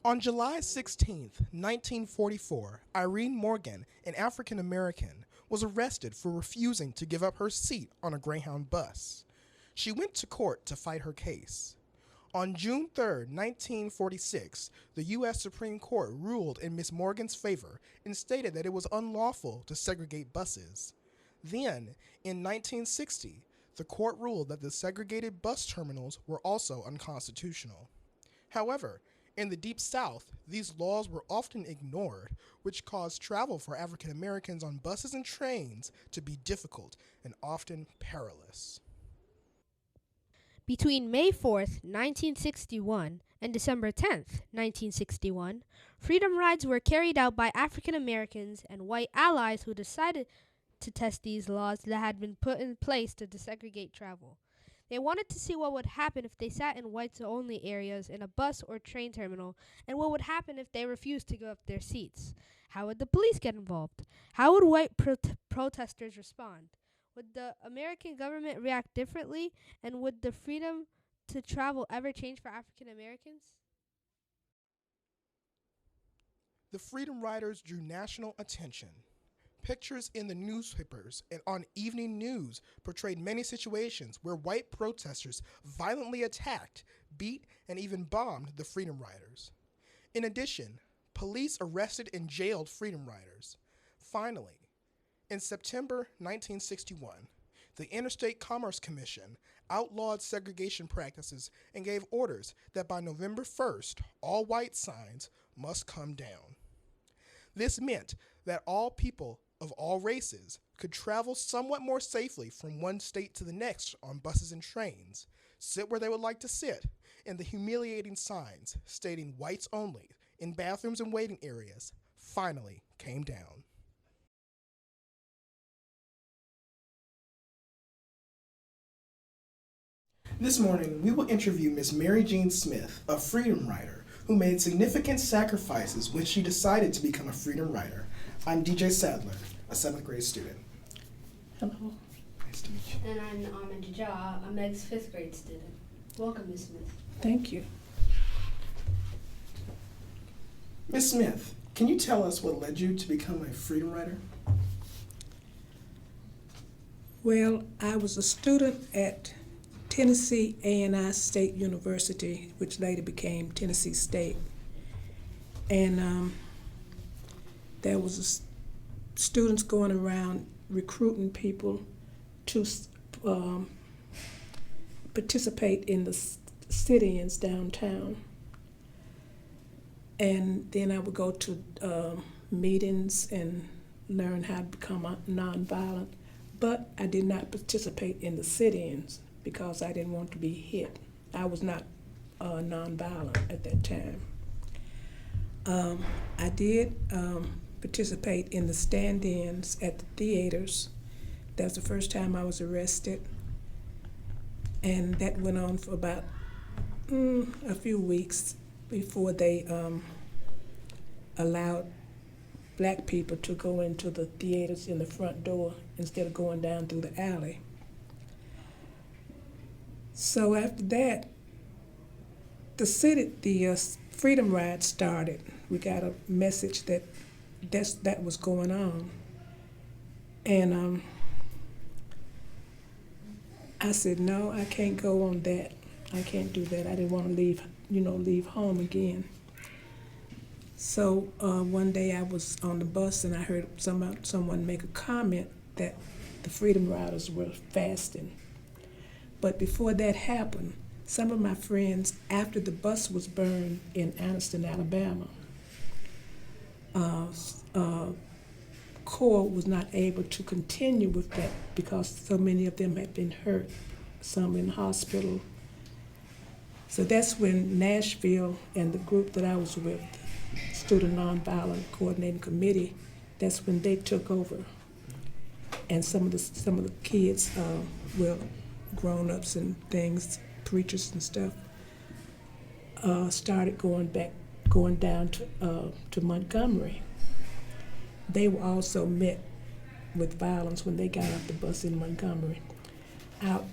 On July 16, 1944, Irene Morgan, an African American, was arrested for refusing to give up her seat on a Greyhound bus. She went to court to fight her case. On June 3, 1946, the U.S. Supreme Court ruled in Miss Morgan's favor and stated that it was unlawful to segregate buses. Then, in 1960, the court ruled that the segregated bus terminals were also unconstitutional. However, in the Deep South, these laws were often ignored, which caused travel for African Americans on buses and trains to be difficult and often perilous. Between May 4th, 1961 and December 10th, 1961, freedom rides were carried out by African Americans and white allies who decided to test these laws that had been put in place to desegregate travel. They wanted to see what would happen if they sat in whites only areas in a bus or train terminal, and what would happen if they refused to give up their seats. How would the police get involved? How would white protesters respond? Would the American government react differently? And would the freedom to travel ever change for African Americans? The Freedom Riders drew national attention. Pictures in the newspapers and on evening news portrayed many situations where white protesters violently attacked, beat, and even bombed the Freedom Riders. In addition, police arrested and jailed Freedom Riders. Finally, in September 1961, the Interstate Commerce Commission outlawed segregation practices and gave orders that by November 1st, all white signs must come down. This meant that all people of all races could travel somewhat more safely from one state to the next on buses and trains, sit where they would like to sit, and the humiliating signs stating whites only in bathrooms and waiting areas finally came down. This morning, we will interview Miss Mary Jean Smith, a Freedom Rider, who made significant sacrifices when she decided to become a Freedom Rider. I'm DJ Sadler, a 7th grade student. Hello. Nice to meet you. And I'm Ahmed Jajah, a Meigs 5th grade student. Welcome, Ms. Smith. Thank you. Miss Smith, can you tell us what led you to become a Freedom Rider? Well, I was a student at Tennessee A&I State University, which later became Tennessee State. And there was students going around recruiting people to participate in the sit-ins downtown. And then I would go to meetings and learn how to become nonviolent. But I did not participate in the sit-ins because I didn't want to be hit. I was not nonviolent at that time. I did participate in the stand-ins at the theaters. That was the first time I was arrested. And that went on for about a few weeks before they allowed black people to go into the theaters in the front door instead of going down through the alley. So after that, the Freedom Ride started. We got a message that that was going on, and I said, no, I can't go on that. I can't do that. I didn't want to leave home again. So one day I was on the bus and I heard someone make a comment that the Freedom Riders were fasting. But before that happened, some of my friends, after the bus was burned in Anniston, Alabama, Corps was not able to continue with that because so many of them had been hurt, some in hospital. So that's when Nashville and the group that I was with, Student Nonviolent Coordinating Committee, that's when they took over. And some of the kids, grown-ups and things, preachers and stuff, started going down to Montgomery. They were also met with violence when they got off the bus in Montgomery.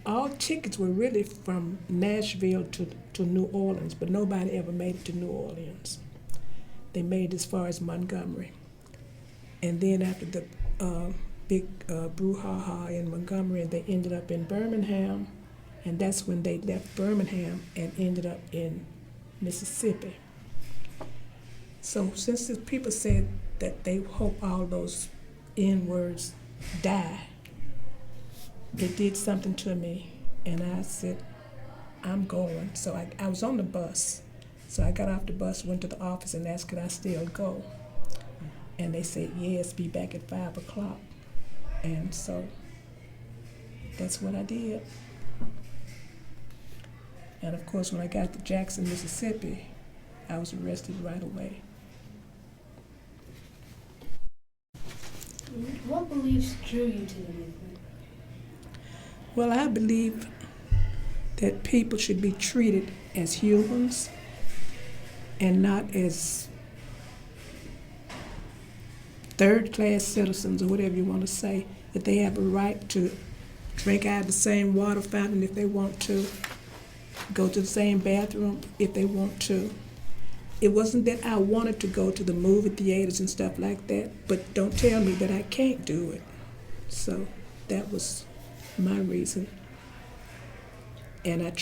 All tickets were really from Nashville to New Orleans, but nobody ever made it to New Orleans. They made as far as Montgomery. And then after the big brouhaha in Montgomery, they ended up in Birmingham, and that's when they left Birmingham and ended up in Mississippi. So since the people said that they hope all those N-words die, it did something to me, and I said, I'm going. So I was on the bus. So I got off the bus, went to the office, and asked could I still go. And they said, yes, be back at 5 o'clock. And so that's what I did. And of course, when I got to Jackson, Mississippi, I was arrested right away. What beliefs drew you to the movement? Well, I believe that people should be treated as humans and not as third-class citizens or whatever you want to say, that they have a right to drink out of the same water fountain if they want to, go to the same bathroom if they want to. It wasn't that I wanted to go to the movie theaters and stuff like that, but don't tell me that I can't do it. So that was my reason. And I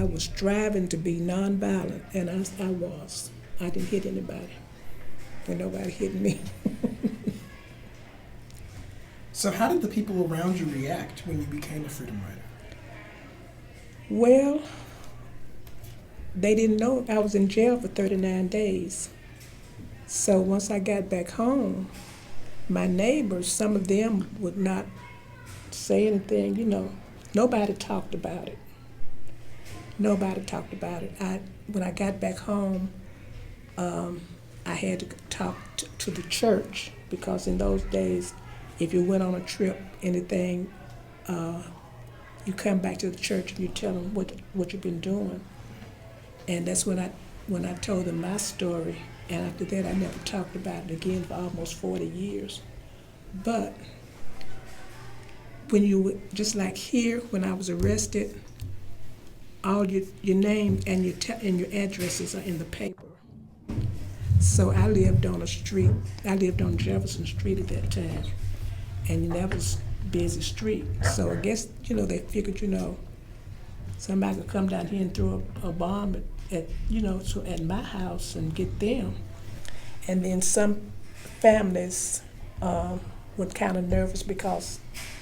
was striving to be nonviolent, and I was. I didn't hit anybody, and nobody hit me. So how did the people around you react when you became a freedom rider? Well, they didn't know I was in jail for 39 days. So once I got back home, my neighbors, some of them would not say anything, you know. Nobody talked about it. Nobody talked about it. When I got back home, I had to talk to the church, because in those days, if you went on a trip, anything, you come back to the church and you tell them what you've been doing. And that's when I told them my story. And after that, I never talked about it again for almost 40 years. But when you, just like here, when I was arrested, all your name and your addresses are in the paper. So I lived on Jefferson Street at that time, and that was a busy street. So I guess, they figured, somebody could come down here and throw a bomb at my house and get them. And then some families were kind of nervous because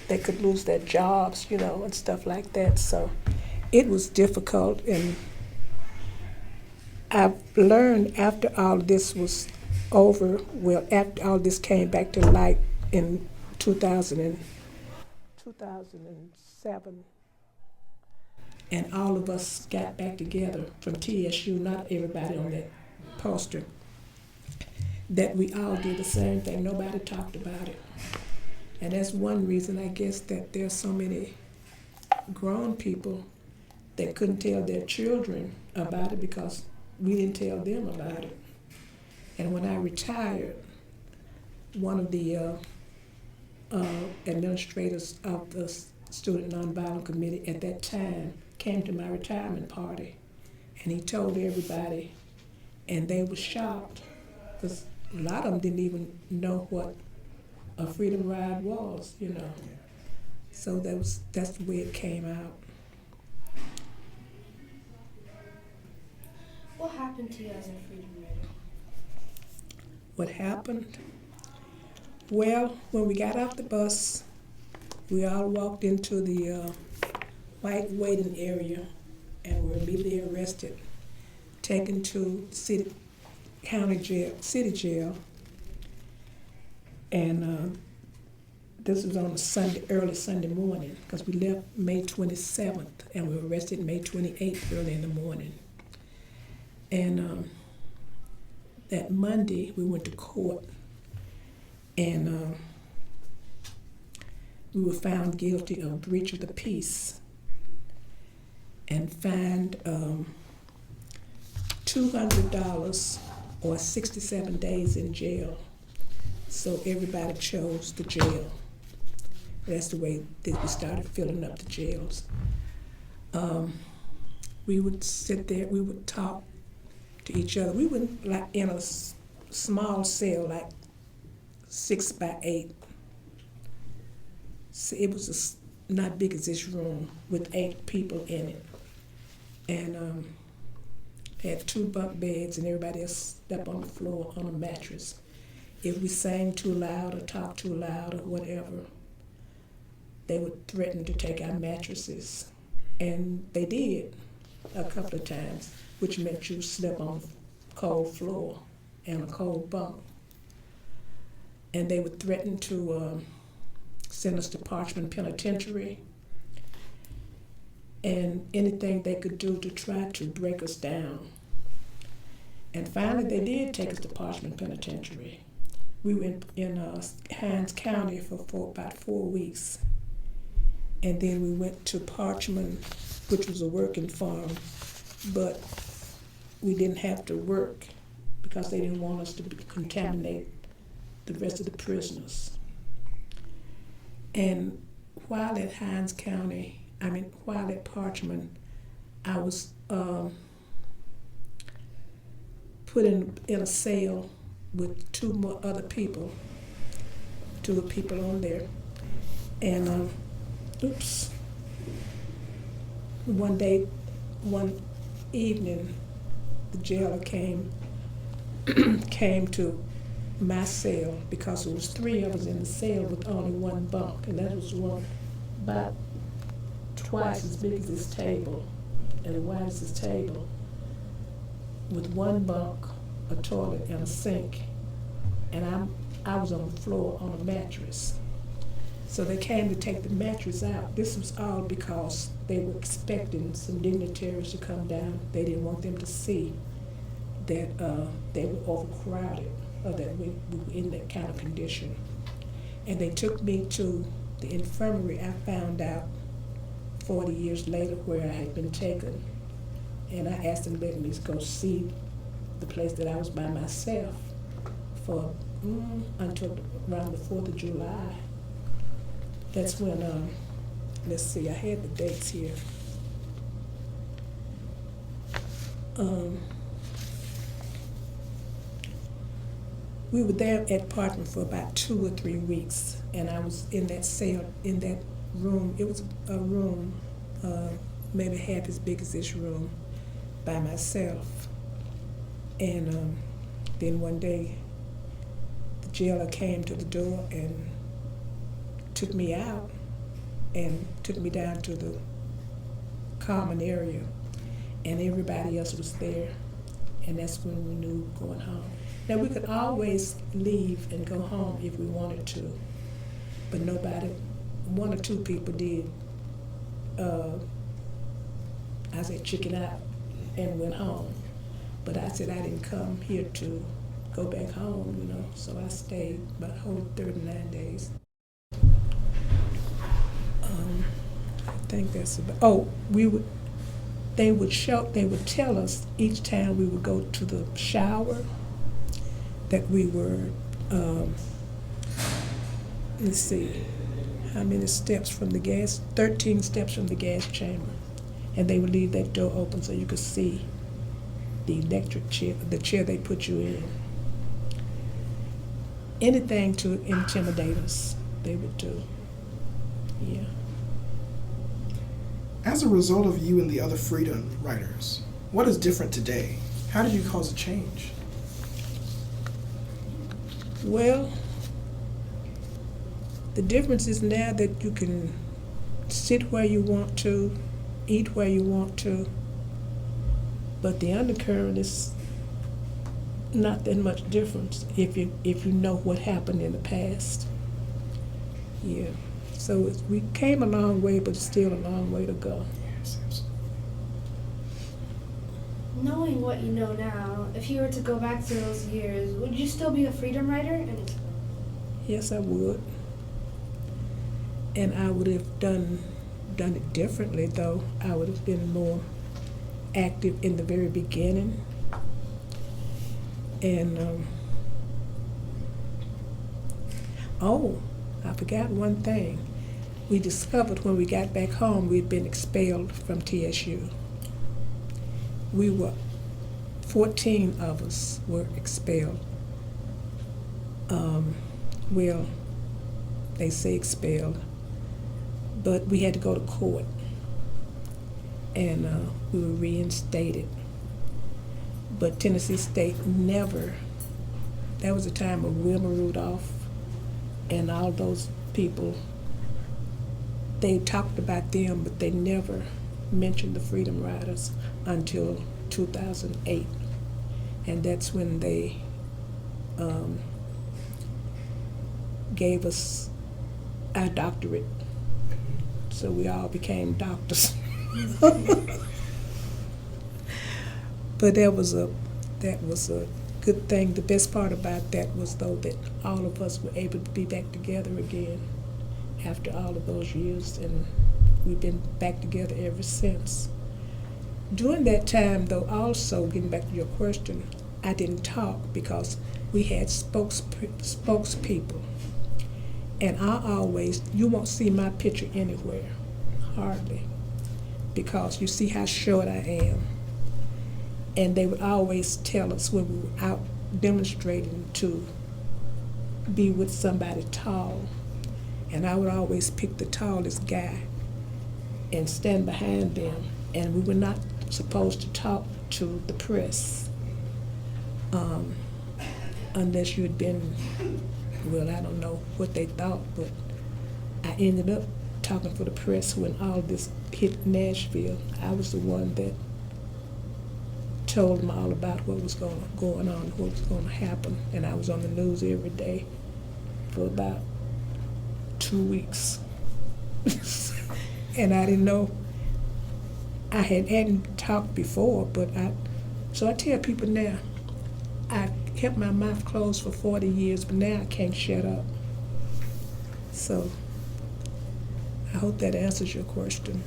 they could lose their jobs, and stuff like that. So it was difficult, and I've learned after all this was over, after all this came back to light in 2007, and all of us got back together from TSU, not everybody on that poster, that we all did the same thing. Nobody talked about it. And that's one reason, I guess, that there's so many grown people that couldn't tell their children about it because we didn't tell them about it. And when I retired, one of the administrators of the Student Nonviolent Committee at that time came to my retirement party, and he told everybody, and they were shocked because a lot of them didn't even know what a freedom ride was, So that's the way it came out. What happened to you as a freedom rider? What happened? Well, when we got off the bus, we all walked into the white waiting area and were immediately arrested, taken to city jail. And this was on a early Sunday morning, because we left May 27th and we were arrested May 28th early in the morning. And that Monday we went to court, and we were found guilty of breach of the peace and fined $200 or 67 days in jail. So everybody chose the jail. That's the way that we started filling up the jails. We would sit there, we would talk to each other. We wouldn't like in a small cell, like 6 by 8. So it was not big as this room with 8 people in it, and had 2 bunk beds, and everybody else slept on the floor on a mattress. If we sang too loud or talked too loud or whatever, they would threaten to take our mattresses, and they did a couple of times, which meant you slept on a cold floor and a cold bunk. And they would threaten to send us to Parchman Penitentiary, and anything they could do to try to break us down. And finally, they did take us to Parchman Penitentiary. We were in Hinds County for about 4 weeks. And then we went to Parchman, which was a working farm, but we didn't have to work because they didn't want us to contaminate the rest of the prisoners. And while at Hinds County, while at Parchman, I was put in a cell with 2 more other people, 2 people on there. And one evening, the jailer came to my cell because there was 3 of us in the cell with only 1 bunk, and that was one about twice as big as this table and as wide as this table, with 1 bunk, a toilet, and a sink, and I was on the floor on a mattress. So they came to take the mattress out. This was all because they were expecting some dignitaries to come down. They didn't want them to see that they were overcrowded or that we were in that kind of condition. And they took me to the infirmary. I found out 40 years later where I had been taken. And I asked them to let me go see the place that I was by myself for until around the 4th of July. That's when, let's see, I had the dates here. We were there at Parchman for about 2 or 3 weeks, and I was in that cell, in that room. It was a room maybe half as big as this room by myself. And then one day, the jailer came to the door and took me out and took me down to the common area, and everybody else was there, and that's when we knew we were going home. Now, we could always leave and go home if we wanted to, but nobody, 1 or 2 people did, I said chicken out and went home. But I said I didn't come here to go back home, so I stayed about a whole 39 days. I think that's about, they would tell us each time we would go to the shower that we were, let's see, how many steps from the gas, 13 steps from the gas chamber. And they would leave that door open so you could see the electric chair, the chair they put you in. Anything to intimidate us, they would do. Yeah. As a result of you and the other freedom riders, what is different today? How did you cause a change? Well, the difference is now that you can sit where you want to, eat where you want to, but the undercurrent is not that much difference if you know what happened in the past. Yeah. So we came a long way, but it's still a long way to go. Yes, absolutely. Knowing what you know now, if you were to go back to those years, would you still be a freedom rider? And Yes, I would. And I would have done it differently, though. I would have been more active in the very beginning. And I forgot one thing. We discovered when we got back home we'd been expelled from TSU. We were 14 of us were expelled, well, they say expelled, but we had to go to court, and we were reinstated. But Tennessee State never, that was the time of Wilma Rudolph and all those people. They talked about them, but they never mentioned the Freedom Riders until 2008. And that's when they gave us our doctorate. So we all became doctors. But that was a good thing. The best part about that was, though, that all of us were able to be back together again after all of those years, and we've been back together ever since. During that time, though, also, getting back to your question, I didn't talk because we had spokespeople. And you won't see my picture anywhere, hardly, because you see how short I am. And they would always tell us when we were out demonstrating to be with somebody tall. And I would always pick the tallest guy and stand behind them. And we were not supposed to talk to the press unless you had been, well, I don't know what they thought, but I ended up talking for the press when all this hit Nashville. I was the one that told them all about what was going on, what was going to happen, and I was on the news every day for about 2 weeks. And I didn't know, I hadn't talked before, so I tell people now, I kept my mouth closed for 40 years, but now I can't shut up. So I hope that answers your question.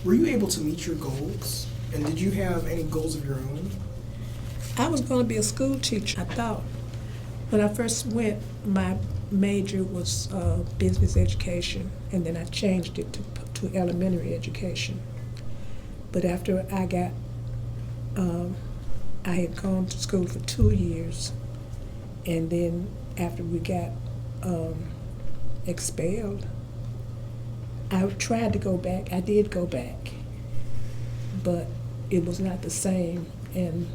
Were you able to meet your goals? And did you have any goals of your own? I was going to be a school teacher, I thought. When I first went, my major was business education, and then I changed it to elementary education. But after I had gone to school for 2 years, and then after we got expelled, I tried to go back. I did go back, but it was not the same. And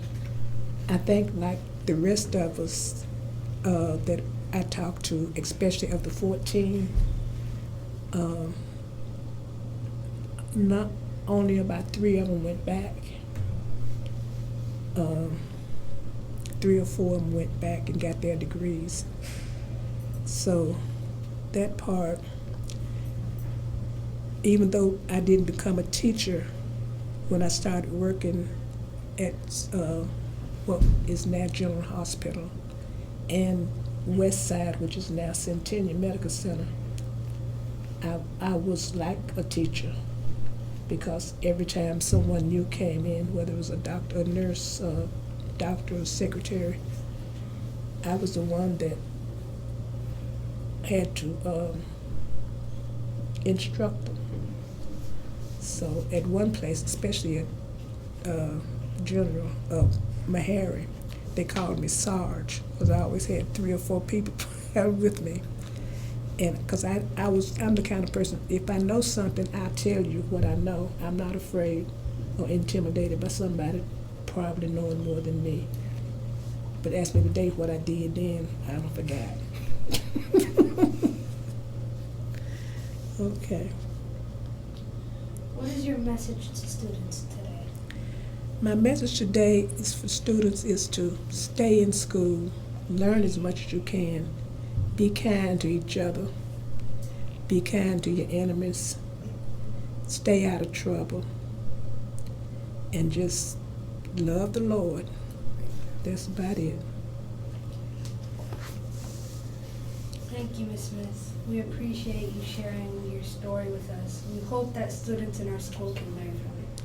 I think, like the rest of us that I talked to, especially of the 14, not only about 3 of them went back. 3 or 4 of them went back and got their degrees. So that part, even though I didn't become a teacher when I started working at what is now General Hospital and West Side, which is now Centennial Medical Center, I was like a teacher, because every time someone new came in, whether it was a doctor, a nurse, a doctor, or secretary, I was the one that had to instruct them. So at one place, especially at General Meharry, they called me Sarge, because I always had 3 or 4 people with me. And because I'm the kind of person, if I know something, I'll tell you what I know. I'm not afraid or intimidated by somebody probably knowing more than me. But ask me today what I did then, I don't forget. Okay. What is your message to students today? My message today is for students is to stay in school, learn as much as you can, be kind to each other, be kind to your enemies, stay out of trouble, and just love the Lord. That's about it. Thank you, Ms. Smith. We appreciate you sharing your story with us. We hope that students in our school can learn from it.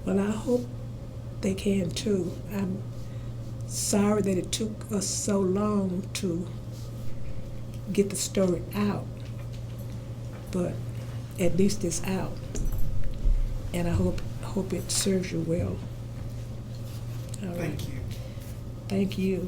Well, I hope they can too. I'm sorry that it took us so long to get the story out, but at least it's out. And I hope hope it serves you well. All right. Thank you. Thank you.